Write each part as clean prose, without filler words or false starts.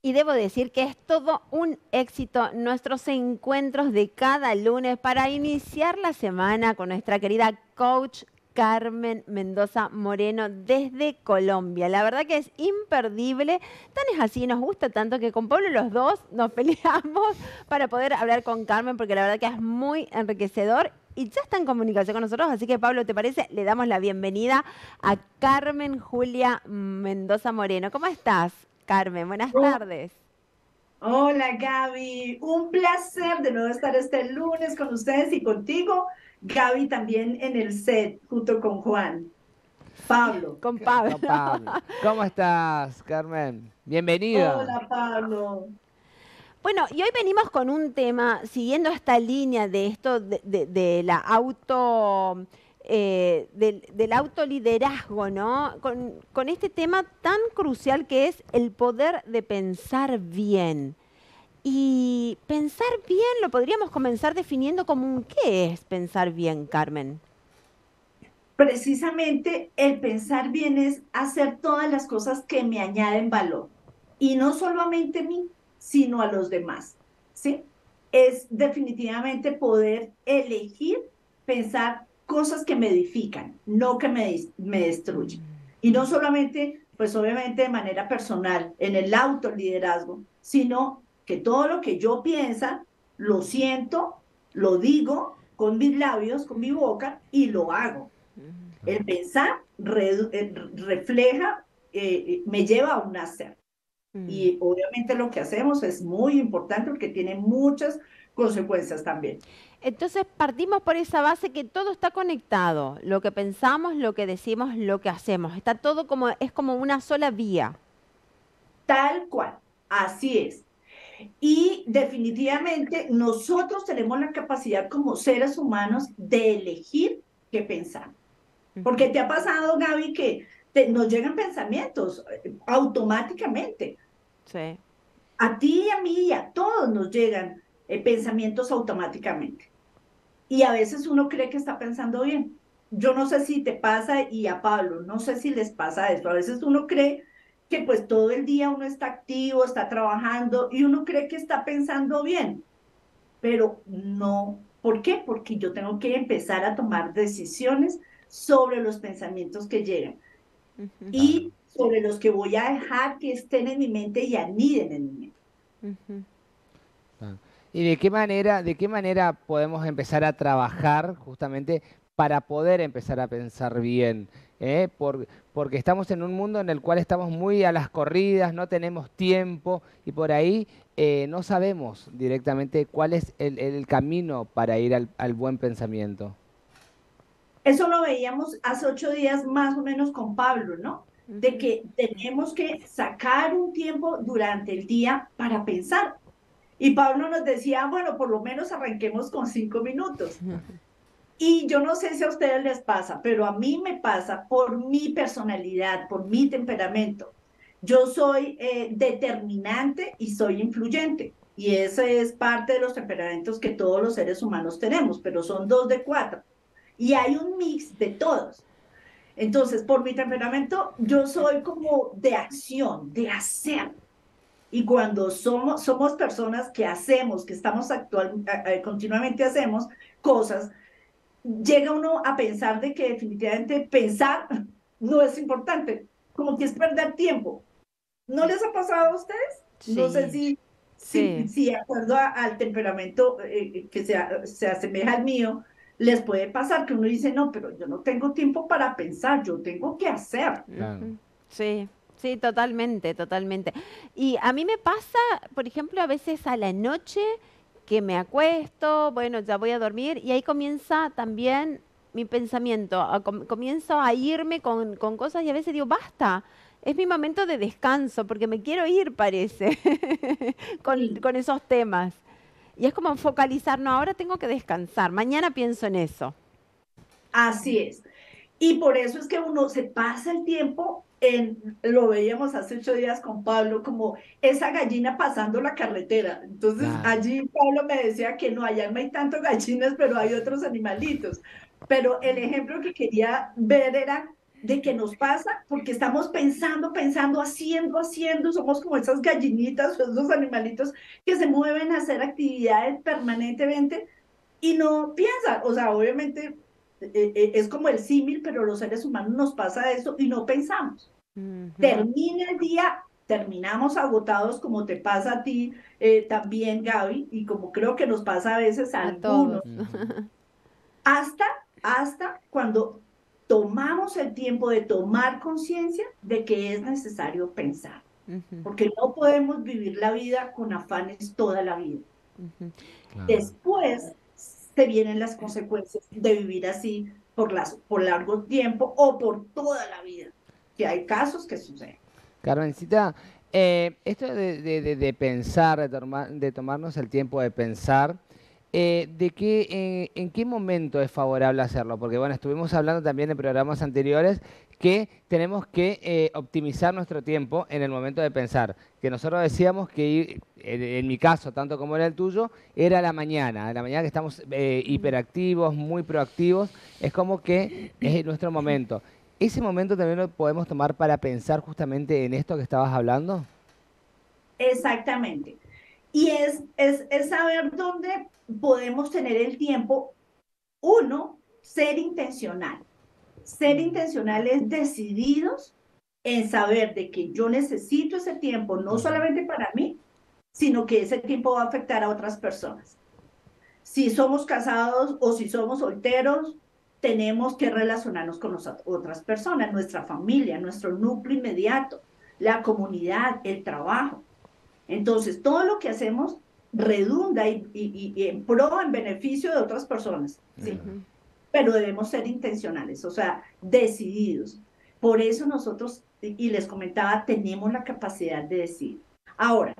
Y debo decir que es todo un éxito nuestros encuentros de cada lunes para iniciar la semana con nuestra querida coach Carmen Mendoza Moreno desde Colombia. La verdad que es imperdible, tan es así, nos gusta tanto que con Pablo los dos nos peleamos para poder hablar con Carmen porque la verdad que es muy enriquecedor y ya está en comunicación con nosotros, así que Pablo, ¿te parece? Le damos la bienvenida a Carmen Julia Mendoza Moreno. ¿Cómo estás, Carmen? Buenas Oh, tardes. hola Gaby, un placer de nuevo estar este lunes con ustedes y contigo, Gaby también en el set junto con Juan. Pablo. Con Pablo. Con Pablo. ¿Cómo estás, Carmen? Bienvenida. Hola Pablo. Bueno, y hoy venimos con un tema, siguiendo esta línea de esto de la auto, del autoliderazgo, ¿no? Con este tema tan crucial que es el poder de pensar bien. Y pensar bien lo podríamos comenzar definiendo como un qué es pensar bien, Carmen. Precisamente el pensar bien es hacer todas las cosas que me añaden valor. Y no solamente a mí, sino a los demás. ¿Sí? Es definitivamente poder elegir pensar cosas que me edifican, no que me destruyen. Y no solamente, pues obviamente de manera personal, en el autoliderazgo, sino que todo lo que yo piensa, lo siento, lo digo con mis labios, con mi boca y lo hago. El pensar refleja, me lleva a un hacer. Mm. Y obviamente lo que hacemos es muy importante porque tiene muchas consecuencias también. Entonces partimos por esa base que todo está conectado, lo que pensamos, lo que decimos, lo que hacemos, está todo como, es como una sola vía. Tal cual, así es. Y definitivamente nosotros tenemos la capacidad como seres humanos de elegir qué pensar. Porque Ujú. te ha pasado, Gaby, que nos llegan pensamientos automáticamente. Sí. A ti y a mí y a todos nos llegan pensamientos automáticamente. Y a veces uno cree que está pensando bien. Yo no sé si te pasa y a Pablo, no sé si les pasa esto. A veces uno cree que pues todo el día uno está activo, está trabajando y uno cree que está pensando bien, pero no. ¿Por qué? Porque yo tengo que empezar a tomar decisiones sobre los pensamientos que llegan Ujú, Claro. y sobre los que voy a dejar que estén en mi mente y aniden en mi mente. ujú. Claro. ¿Y de qué manera podemos empezar a trabajar justamente para poder empezar a pensar bien? Porque estamos en un mundo en el cual estamos muy a las corridas, no tenemos tiempo y por ahí no sabemos directamente cuál es el camino para ir al buen pensamiento. Eso lo veíamos hace 8 días más o menos con Pablo, ¿no? De Ujú. que tenemos que sacar un tiempo durante el día para pensar. Y Pablo nos decía, bueno, por lo menos arranquemos con 5 minutos. Y yo no sé si a ustedes les pasa, pero a mí me pasa por mi personalidad, por mi temperamento. Yo soy determinante y soy influyente. Y ese es parte de los temperamentos que todos los seres humanos tenemos, pero son 2 de 4. Y hay un mix de todos. Entonces, por mi temperamento, yo soy como de acción, de hacer. Y cuando somos personas que hacemos, que estamos continuamente hacemos cosas, llega uno a pensar de que definitivamente pensar no es importante, como que es perder tiempo. ¿No les ha pasado a ustedes? No sé Sí, si sí. de acuerdo al temperamento que se asemeja al mío, les puede pasar que uno dice, no, pero yo no tengo tiempo para pensar, yo tengo que hacer. Claro. Ujú. Sí, sí, totalmente, totalmente. Y a mí me pasa, por ejemplo, a veces a la noche que me acuesto, bueno, ya voy a dormir y ahí comienza también mi pensamiento, comienzo a irme con cosas y a veces digo, basta, es mi momento de descanso porque me quiero ir, parece, Sí, con esos temas. Y es como focalizar, no, ahora tengo que descansar, mañana pienso en eso. así es. Y por eso es que uno se pasa el tiempo lo veíamos hace 8 días con Pablo, como esa gallina pasando la carretera. Entonces Claro. allí Pablo me decía que no, allá no hay tanto gallinas, pero hay otros animalitos. Pero el ejemplo que quería ver era de que nos pasa porque estamos pensando, pensando, haciendo, somos como esas gallinitas o esos animalitos que se mueven a hacer actividades permanentemente y no piensan. O sea, obviamente es como el símil, pero los seres humanos nos pasa eso y no pensamos. Termina el día, terminamos agotados como te pasa a ti también, Gaby, y como creo que nos pasa a veces a A algunos, todos. hasta, hasta cuando tomamos el tiempo de tomar conciencia de que es necesario pensar, porque no podemos vivir la vida con afanes toda la vida. Claro. Después se vienen las consecuencias de vivir así por largo tiempo o por toda la vida, que hay casos que suceden. Carmencita, esto de pensar, de tomarnos el tiempo de pensar, ¿en qué momento es favorable hacerlo? Porque bueno, estuvimos hablando también en programas anteriores que tenemos que optimizar nuestro tiempo en el momento de pensar. Que nosotros decíamos que, en mi caso, tanto como era el tuyo, era la mañana que estamos hiperactivos, muy proactivos, es como que es nuestro momento. ¿Ese momento también lo podemos tomar para pensar justamente en esto que estabas hablando? Exactamente. Y es saber dónde podemos tener el tiempo. Uno, ser intencional. Ser intencionales decididos en saber de que yo necesito ese tiempo, no solamente para mí, sino que ese tiempo va a afectar a otras personas. Si somos casados o si somos solteros, tenemos que relacionarnos con otras personas, nuestra familia, nuestro núcleo inmediato, la comunidad, el trabajo. Entonces, todo lo que hacemos redunda y en pro, en beneficio de otras personas, ¿sí? Pero debemos ser intencionales, o sea, decididos. Por eso nosotros, y les comentaba, tenemos la capacidad de decidir. Ahora,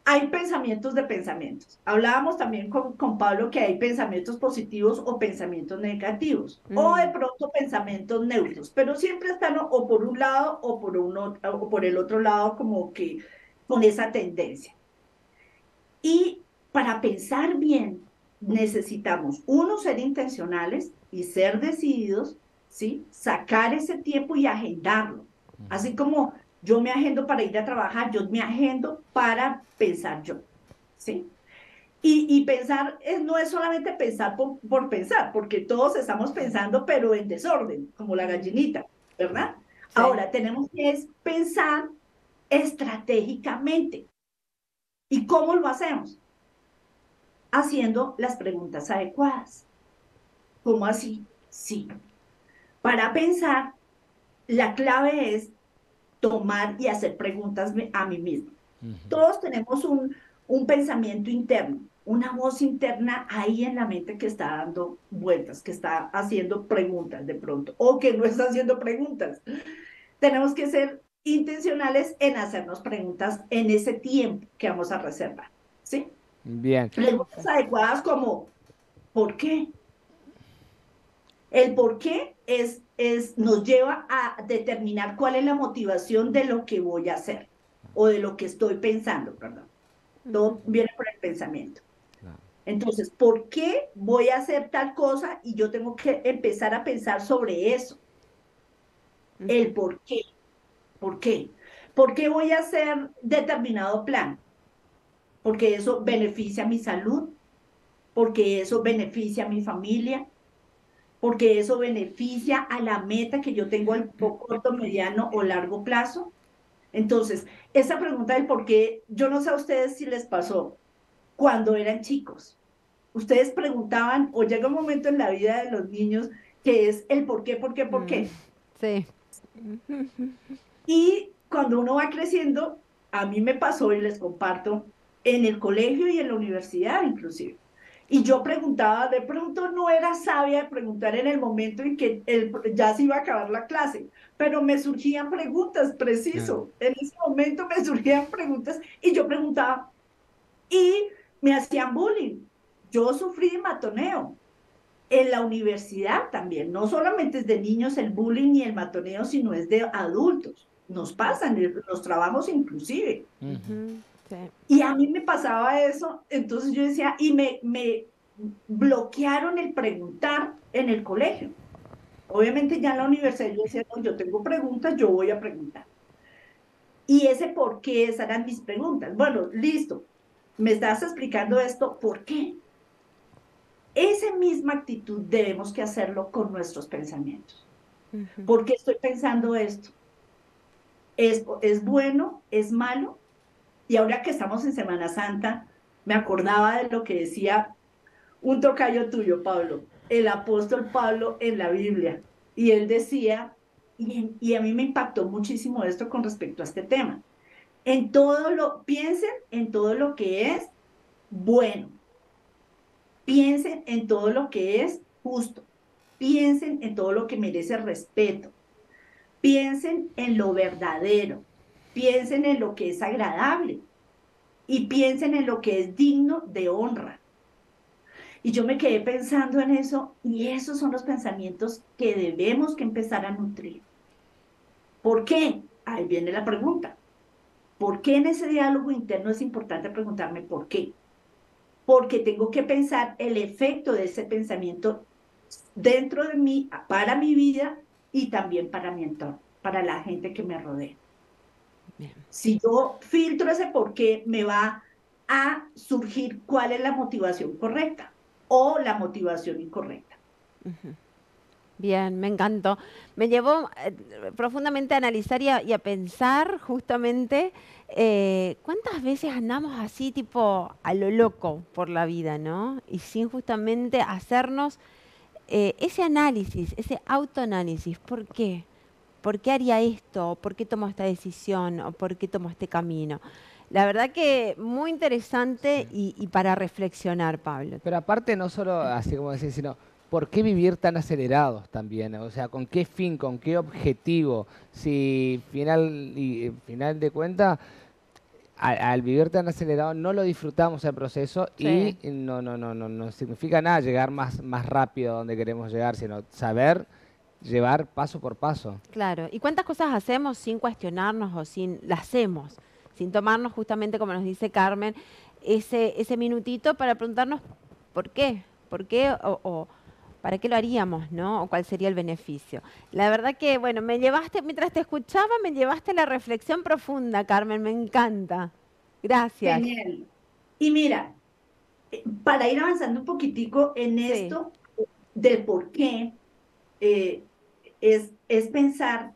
hay pensamientos de pensamientos. Hablábamos también con Pablo que hay pensamientos positivos o pensamientos negativos, o de pronto pensamientos neutros, pero siempre están o por un lado o por el otro lado como que con esa tendencia. Y para pensar bien, necesitamos, uno, ser intencionales y ser decididos, ¿sí? Sacar ese tiempo y agendarlo. Así como yo me agendo para ir a trabajar, yo me agendo para pensar yo, ¿sí? Y pensar no es solamente pensar por pensar, porque todos estamos pensando, pero en desorden, como la gallinita, ¿verdad? Sí. Ahora, tenemos que pensar estratégicamente. ¿Y cómo lo hacemos? Haciendo las preguntas adecuadas. ¿Cómo así? Sí. Para pensar, la clave es tomar y hacer preguntas a mí mismo. Todos tenemos un pensamiento interno, una voz interna ahí en la mente que está dando vueltas, que está haciendo preguntas de pronto, o que no está haciendo preguntas. Tenemos que ser intencionales en hacernos preguntas en ese tiempo que vamos a reservar, ¿sí? Bien. Preguntas adecuadas como, ¿por qué? El por qué nos lleva a determinar cuál es la motivación de lo que voy a hacer o de lo que estoy pensando, perdón. Todo viene por el pensamiento. Entonces, ¿por qué voy a hacer tal cosa? Y yo tengo que empezar a pensar sobre eso. El por qué. ¿Por qué? ¿Por qué voy a hacer determinado plan? Porque eso beneficia mi salud, porque eso beneficia a mi familia, porque eso beneficia a la meta que yo tengo al corto, mediano o largo plazo. Entonces, esa pregunta del por qué, yo no sé a ustedes si les pasó cuando eran chicos. Ustedes preguntaban, o llega un momento en la vida de los niños que es el por qué, por qué, por qué. Sí. Y cuando uno va creciendo, a mí me pasó y les comparto, en el colegio y en la universidad inclusive. Y yo preguntaba, de pronto no era sabia de preguntar en el momento en que ya se iba a acabar la clase, pero me surgían preguntas, preciso. En ese momento me surgían preguntas y yo preguntaba y me hacían bullying. Yo sufrí de matoneo. En la universidad también, no solamente es de niños el bullying y el matoneo, sino es de adultos. Nos pasan en los trabajos inclusive. Sí. Y a mí me pasaba eso, entonces yo decía, y me bloquearon el preguntar en el colegio. Obviamente ya en la universidad yo decía, no, yo tengo preguntas, yo voy a preguntar. Y ese por qué, esas eran mis preguntas. Bueno, listo, me estás explicando esto, ¿por qué? Esa misma actitud debemos que hacerlo con nuestros pensamientos. Ujú. ¿Por qué estoy pensando esto? ¿Es bueno? ¿Es malo? Y ahora que estamos en Semana Santa, me acordaba de lo que decía un tocayo tuyo, Pablo, el apóstol Pablo en la Biblia. Y él decía, y a mí me impactó muchísimo esto con respecto a este tema. Piensen en todo lo que es bueno, piensen en todo lo que es justo, piensen en todo lo que merece respeto, piensen en lo verdadero, piensen en lo que es agradable y piensen en lo que es digno de honra. Y yo me quedé pensando en eso y esos son los pensamientos que debemos que empezar a nutrir. ¿Por qué? Ahí viene la pregunta. ¿Por qué en ese diálogo interno es importante preguntarme por qué? Porque tengo que pensar el efecto de ese pensamiento dentro de mí, para mi vida y también para mi entorno, para la gente que me rodea. Bien. Si yo filtro ese por qué, me va a surgir cuál es la motivación correcta o la motivación incorrecta. Ujú. Bien, me encantó. Me llevó profundamente a analizar y a pensar justamente cuántas veces andamos así tipo a lo loco por la vida, ¿no? Y sin justamente hacernos ese análisis, ese autoanálisis. ¿Por qué? ¿Por qué haría esto? ¿Por qué tomo esta decisión? ¿O por qué tomo este camino? La verdad que muy interesante Sí. y para reflexionar, Pablo. Pero aparte no solo así como decir, sino ¿por qué vivir tan acelerados también? O sea, ¿con qué fin, con qué objetivo? Si final de cuentas, al vivir tan acelerado no lo disfrutamos el proceso y Sí. no significa nada llegar más rápido a donde queremos llegar, sino saber llevar paso por paso. Claro, ¿y cuántas cosas hacemos sin cuestionarnos o las hacemos, sin tomarnos justamente, como nos dice Carmen, ese minutito para preguntarnos por qué o para qué lo haríamos, ¿no? O cuál sería el beneficio. La verdad que, bueno, me llevaste, mientras te escuchaba, me llevaste a la reflexión profunda, Carmen, me encanta. Gracias. Genial. Y mira, para ir avanzando un poquitico en Sí. esto del por qué, eh, es pensar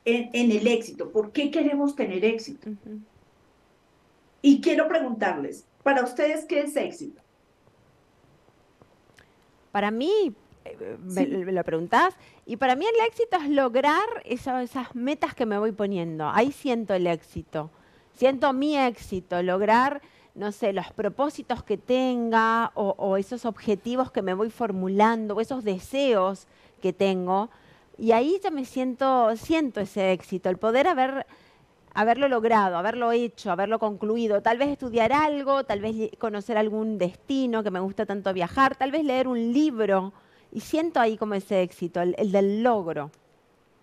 en el éxito. ¿Por qué queremos tener éxito? Ujú. Y quiero preguntarles, para ustedes, ¿qué es éxito? Para mí, Sí. me lo preguntás, y para mí el éxito es lograr esas metas que me voy poniendo. Ahí siento el éxito. Siento mi éxito, lograr, no sé, los propósitos que tenga o esos objetivos que me voy formulando o esos deseos que tengo. Y ahí yo siento ese éxito, el poder haberlo logrado, haberlo hecho, haberlo concluido, tal vez estudiar algo, tal vez conocer algún destino que me gusta tanto viajar, tal vez leer un libro y siento ahí como ese éxito, el del logro.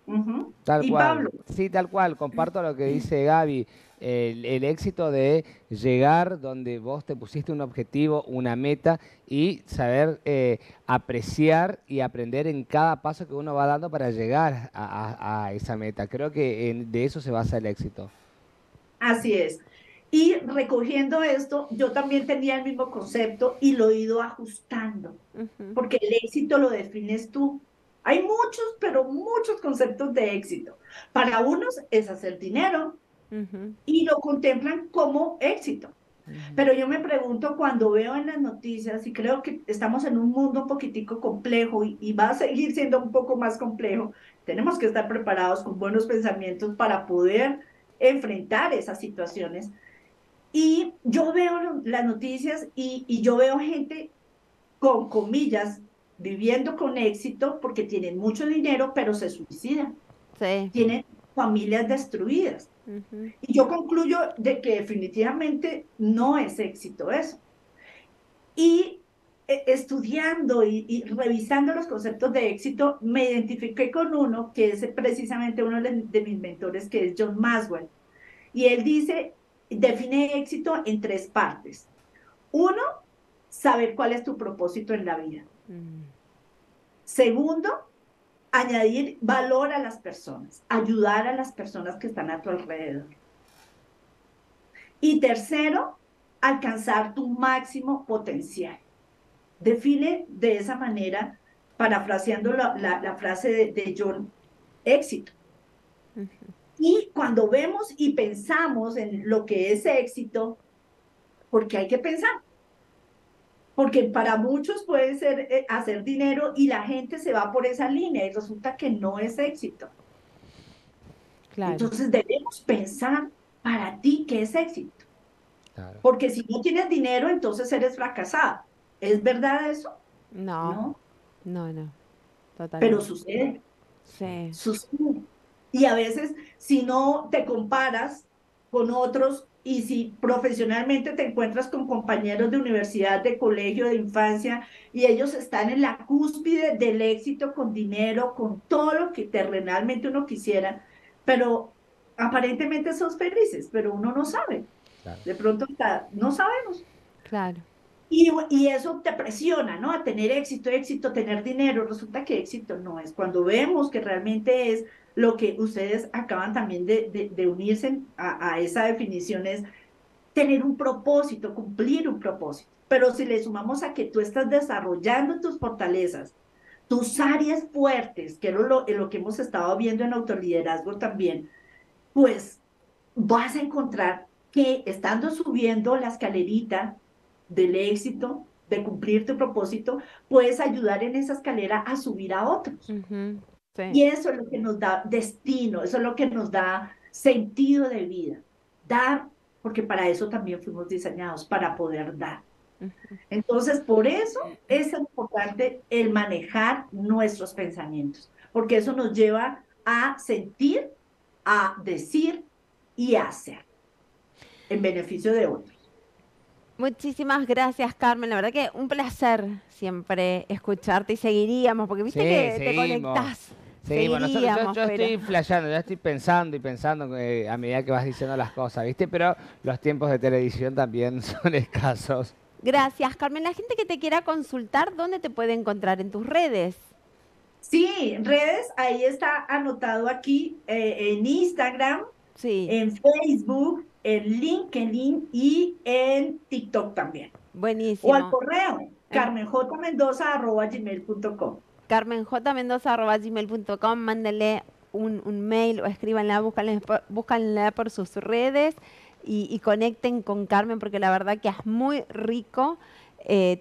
Ujú. Tal Y cual, Pablo, sí, tal cual, comparto lo que dice Gaby, el éxito de llegar donde vos te pusiste un objetivo, una meta y saber apreciar y aprender en cada paso que uno va dando para llegar a esa meta. Creo que de eso se basa el éxito. así es. Y recogiendo esto, yo también tenía el mismo concepto y lo he ido ajustando, Ujú, porque el éxito lo defines tú. Hay muchos, pero muchos conceptos de éxito. Para unos es hacer dinero ujú, y lo contemplan como éxito. Ujú. Pero yo me pregunto cuando veo en las noticias, y creo que estamos en un mundo un poquitico complejo y va a seguir siendo un poco más complejo, tenemos que estar preparados con buenos pensamientos para poder enfrentar esas situaciones. Y yo veo las noticias y yo veo gente con comillas viviendo con éxito porque tienen mucho dinero, pero se suicidan, sí, tienen familias destruidas. ujú, Y yo concluyo de que definitivamente no es éxito eso. Y estudiando y revisando los conceptos de éxito, me identifiqué con uno que es precisamente uno de mis mentores, que es John Maxwell. Y él dice, define éxito en tres partes. Uno, saber cuál es tu propósito en la vida. mm, Segundo, añadir valor a las personas, ayudar a las personas que están a tu alrededor. Y tercero, alcanzar tu máximo potencial. Define de esa manera, parafraseando la frase de John, éxito. Y cuando vemos y pensamos en lo que es éxito, porque hay que pensar. Porque para muchos puede ser hacer dinero y la gente se va por esa línea y resulta que no es éxito. Claro. Entonces debemos pensar para ti qué es éxito. Claro. Porque si no tienes dinero, entonces eres fracasado. ¿Es verdad eso? No. Totalmente. Pero sucede. Sí. Sucede. Y a veces, si no te comparas con otros y si profesionalmente te encuentras con compañeros de universidad, de colegio, de infancia, y ellos están en la cúspide del éxito con dinero, con todo lo que terrenalmente uno quisiera, pero aparentemente son felices, pero uno no sabe. Claro. De pronto no sabemos. Claro. Y eso te presiona, ¿no? A tener éxito, tener dinero. Resulta que éxito no es. Cuando vemos que realmente es lo que ustedes acaban también de unirse a esa definición, es tener un propósito, cumplir un propósito. Pero si le sumamos a que tú estás desarrollando tus fortalezas, tus áreas fuertes, que es lo que hemos estado viendo en autoliderazgo también, pues vas a encontrar que estando subiendo la escalerita del éxito, de cumplir tu propósito, puedes ayudar en esa escalera a subir a otros. Sí. Y eso es lo que nos da destino, eso es lo que nos da sentido de vida. Dar, porque para eso también fuimos diseñados, para poder dar. Entonces, por eso es importante el manejar nuestros pensamientos, porque eso nos lleva a sentir, a decir y a hacer en beneficio de otros. Muchísimas gracias, Carmen. La verdad que un placer siempre escucharte y seguiríamos, porque viste que te conectás. Sí, bueno, yo Seguiríamos, estoy flasheando, ya estoy pensando y pensando a medida que vas diciendo las cosas, ¿viste? Pero los tiempos de televisión también son escasos. Gracias, Carmen. La gente que te quiera consultar, ¿dónde te puede encontrar? ¿En tus redes? Sí, redes, ahí está anotado aquí, en Instagram, Sí. en Facebook, en LinkedIn y en TikTok también. Buenísimo. O al correo, carmenjmendoza@gmail.com. carmenjmendoza@gmail.com, mándale un mail o escríbanla, búscanla por sus redes y conecten con Carmen porque la verdad que es muy rico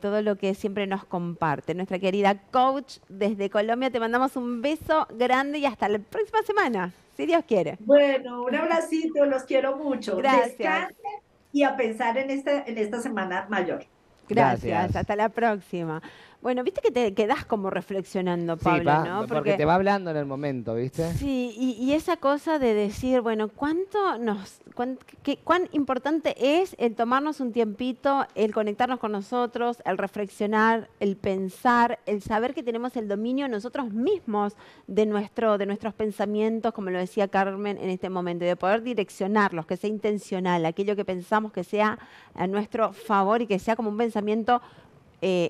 todo lo que siempre nos comparte. Nuestra querida coach desde Colombia, te mandamos un beso grande y hasta la próxima semana, si Dios quiere. Bueno, un abracito, los quiero mucho. Gracias. Descansen y a pensar en esta semana mayor. Gracias, hasta la próxima. Bueno, viste que te quedás como reflexionando, Pablo, sí, ¿no? Porque te va hablando en el momento, ¿viste? Sí, y esa cosa de decir, bueno, cuán importante es el tomarnos un tiempito, el conectarnos con nosotros, el reflexionar, el pensar, el saber que tenemos el dominio nosotros mismos de nuestros pensamientos, como lo decía Carmen en este momento, y de poder direccionarlos, que sea intencional, aquello que pensamos que sea a nuestro favor y que sea como un pensamiento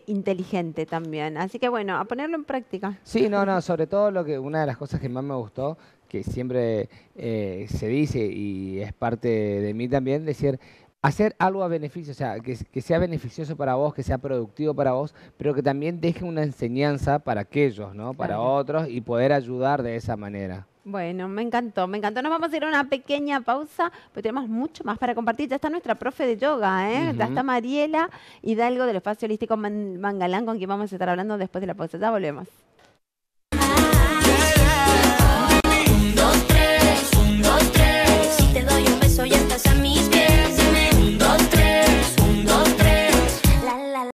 inteligente también. Así que bueno, a ponerlo en práctica. Sí, no, sobre todo una de las cosas que más me gustó, que siempre se dice y es parte de mí también, decir, hacer algo a beneficio, o sea, que sea beneficioso para vos, que sea productivo para vos, pero que también deje una enseñanza para aquellos, ¿no? Para otros y poder ayudar de esa manera. Bueno, me encantó, me encantó. Nos vamos a ir a una pequeña pausa, pero tenemos mucho más para compartir. Ya está nuestra profe de yoga, Ya está Mariela Hidalgo del Espacio Holístico Mangalán, con quien vamos a estar hablando después de la pausa. Ya volvemos.